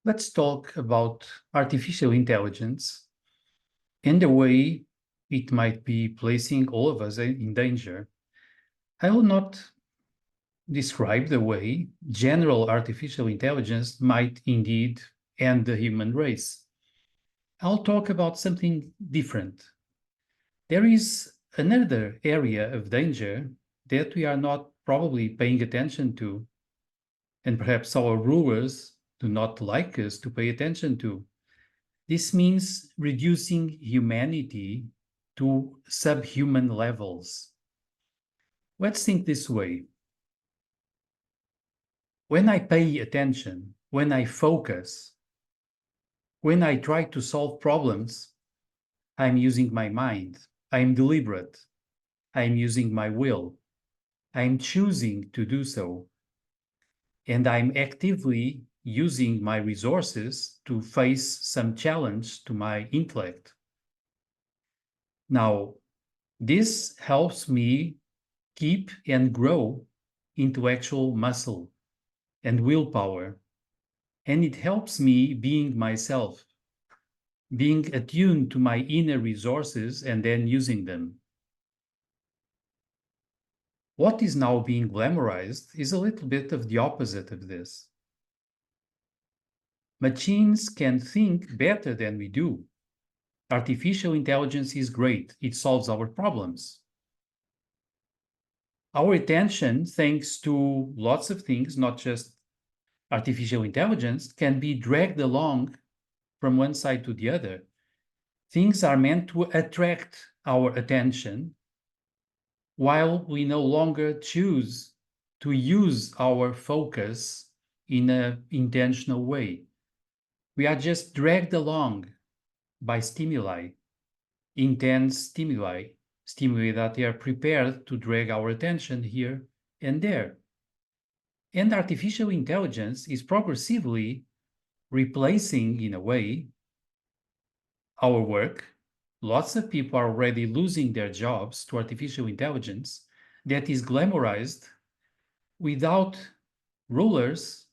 Let's talk about artificial intelligence and the way it might be placing all of us in danger. I will not describe the way general artificial intelligence might indeed end the human race. I'll talk about something different. There is another area of danger that we are not probably paying attention to, and perhaps our rulers do not like us to pay attention to. This means reducing humanity to subhuman levels. Let's think this way. When I pay attention, when I focus, when I try to solve problems, I'm using my mind. I'm deliberate. I'm using my will. I'm choosing to do so. And I'm actively using my resources to face some challenge to my intellect. Now, this helps me keep and grow intellectual muscle and willpower. And it helps me being myself, being attuned to my inner resources and then using them. What is now being glamorized is a little bit of the opposite of this. Machines can think better than we do. Artificial intelligence is great. It solves our problems. Our attention, thanks to lots of things, not just artificial intelligence, can be dragged along from one side to the other. Things are meant to attract our attention while we no longer choose to use our focus in an intentional way. We are just dragged along by stimuli, intense stimuli, stimuli that are prepared to drag our attention here and there. And artificial intelligence is progressively replacing, in a way, our work. Lots of people are already losing their jobs to artificial intelligence that is glamorized without rulers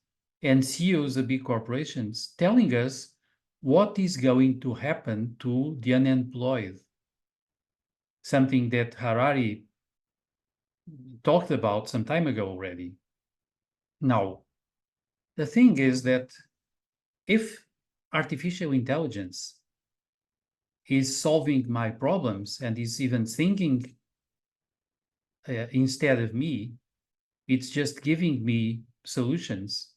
and CEOs of big corporations telling us what is going to happen to the unemployed. Something that Harari talked about some time ago already. Now, the thing is that if artificial intelligence is solving my problems and is even thinking instead of me, it's just giving me solutions,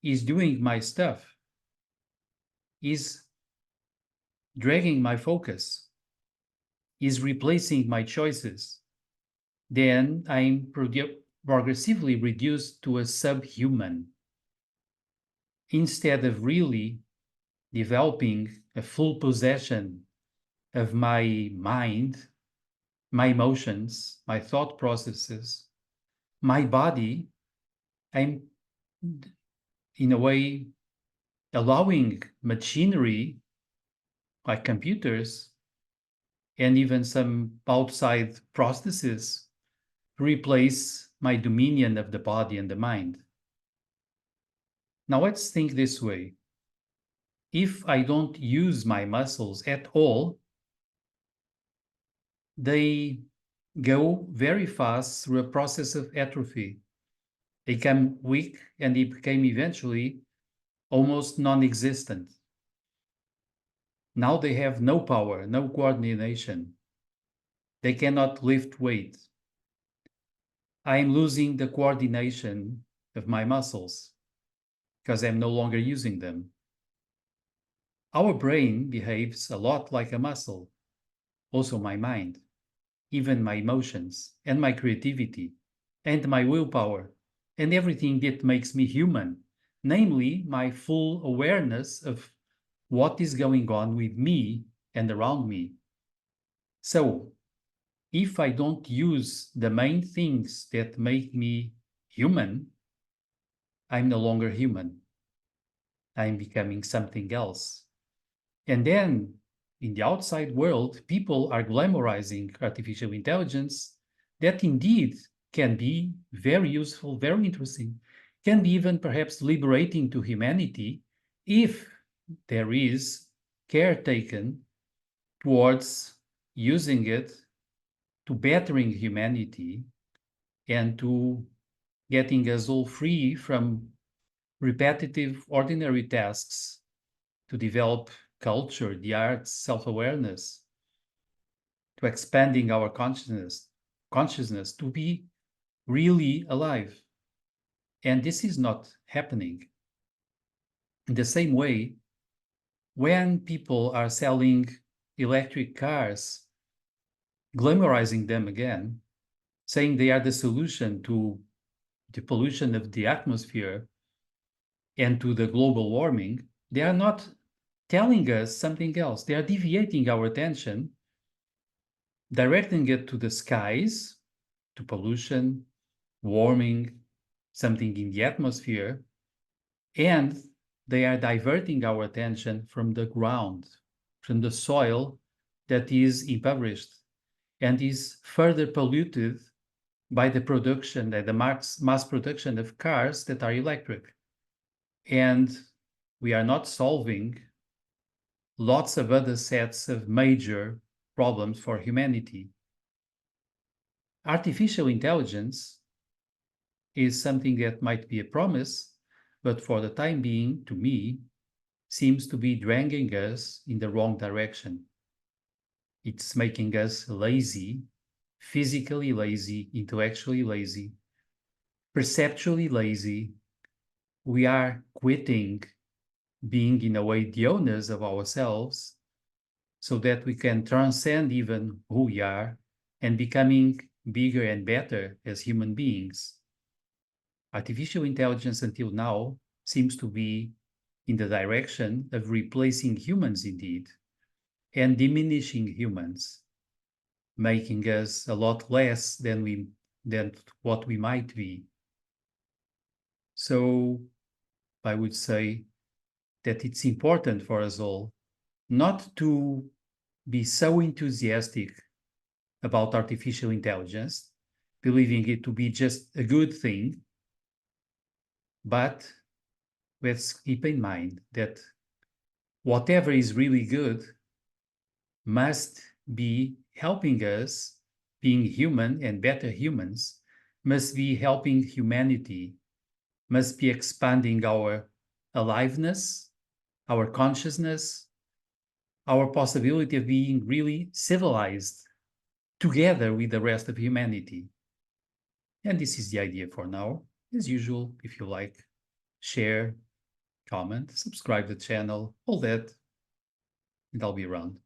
is doing my stuff, is dragging my focus, is replacing my choices, then I'm progressively reduced to a subhuman instead of really developing a full possession of my mind, my emotions, my thought processes, my body. I'm, in a way, allowing machinery like computers and even some outside processes to replace my dominion of the body and the mind. Now let's think this way. If I don't use my muscles at all, they go very fast through a process of atrophy. They become weak and they became eventually almost non-existent. Now they have no power, no coordination. They cannot lift weight. I am losing the coordination of my muscles because I'm no longer using them. Our brain behaves a lot like a muscle, also my mind, even my emotions and my creativity and my willpower and everything that makes me human, namely my full awareness of what is going on with me and around me. So, if I don't use the main things that make me human, I'm no longer human. I'm becoming something else. And then in the outside world, people are glamorizing artificial intelligence that indeed can be very useful, very interesting, can be even perhaps liberating to humanity if there is care taken towards using it to bettering humanity and to getting us all free from repetitive, ordinary tasks to develop culture, the arts, self-awareness, to expanding our consciousness to be really alive. And this is not happening. In the same way, when people are selling electric cars, glamorizing them again, saying they are the solution to the pollution of the atmosphere and to the global warming, they are not telling us something else. They are deviating our attention, directing it to the skies, to pollution, warming, something in the atmosphere, and they are diverting our attention from the ground, from the soil that is impoverished and is further polluted by the production, the mass production of cars that are electric. And we are not solving lots of other sets of major problems for humanity. Artificial intelligence is something that might be a promise, but for the time being, to me, seems to be dragging us in the wrong direction. It's making us lazy, physically lazy, intellectually lazy, perceptually lazy. We are quitting being, in a way, the owners of ourselves so that we can transcend even who we are and becoming bigger and better as human beings. Artificial intelligence until now seems to be in the direction of replacing humans indeed and diminishing humans, making us a lot less than what we might be. So I would say that it's important for us all not to be so enthusiastic about artificial intelligence, believing it to be just a good thing, but let's keep in mind that whatever is really good must be helping us being human and better humans, must be helping humanity, must be expanding our aliveness, our consciousness, our possibility of being really civilized together with the rest of humanity. And this is the idea for now. As usual, if you like, share, comment, subscribe to the channel, all that, and I'll be around.